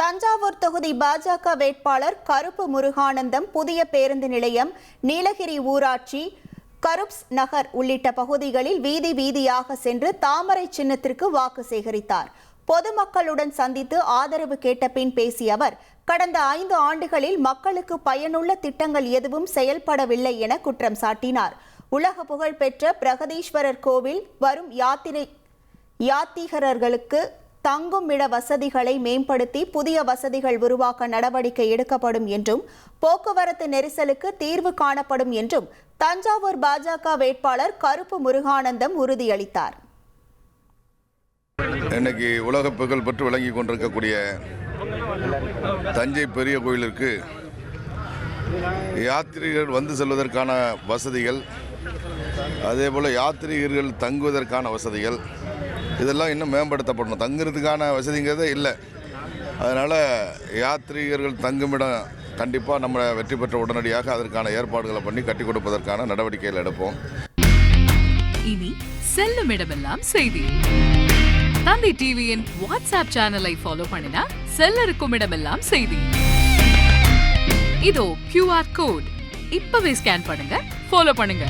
தஞ்சாவூர் தொகுதி பாஜக வேட்பாளர் கருப்பு முருகானந்தம் புதிய பேருந்து நிலையம், நீலகிரி ஊராட்சி, கருப்ஸ் நகர் உள்ளிட்ட பகுதிகளில் வீதி வீதியாக சென்று தாமரை சின்னத்திற்கு வாக்கு சேகரித்தார். பொதுமக்களுடன் சந்தித்து ஆதரவு கேட்ட பின் பேசிய அவர், கடந்த 5 ஆண்டுகளில் மக்களுக்கு பயனுள்ள திட்டங்கள் எதுவும் செயல்படவில்லை என குற்றம் சாட்டினார். உலக புகழ்பெற்ற பிரகதீஸ்வரர் கோவில் வரும் யாத்திகர்களுக்கு தங்குமிட வசதிகளை மேம்படுத்தி புதிய வசதிகள் உருவாக்க நடவடிக்கை எடுக்கப்படும் என்றும், போக்குவரத்து நெரிசலுக்கு தீர்வு காணப்படும் என்றும் தஞ்சாவூர் பாஜக வேட்பாளர் கருப்பு முருகானந்தம் உறுதியளித்தார். இன்னைக்கு உலக புகழ் பெற்று விளங்கி கொண்டிருக்கக்கூடிய தஞ்சை பெரிய கோயிலிற்கு யாத்திரிகர்கள் வந்து செல்வதற்கான வசதிகள், அதேபோல் யாத்திரிகர்கள் தங்குவதற்கான வசதிகள் இதெல்லாம் இன்னும் மேம்படுத்தப்படணும். தங்குறதுக்கான வசதிங்கிறதே இல்லை. அதனால் யாத்ரீகர்கள் தங்குமிடம் கண்டிப்பாக நம்ம வெற்றி பெற்ற உடனடியாக அதற்கான ஏற்பாடுகளை பண்ணி கட்டி கொடுப்பதற்கான நடவடிக்கைகள் எடுப்போம். இனி செல்லும் இடமெல்லாம் செய்தி. தந்தை டிவியின் வாட்ஸ்அப் சேனலை ஃபாலோ பண்ணினா செல்ல இருக்கும் இடமெல்லாம் செய்தி. இதோ QR கோட், இப்பவே ஸ்கேன் பண்ணுங்க, ஃபாலோ பண்ணுங்க.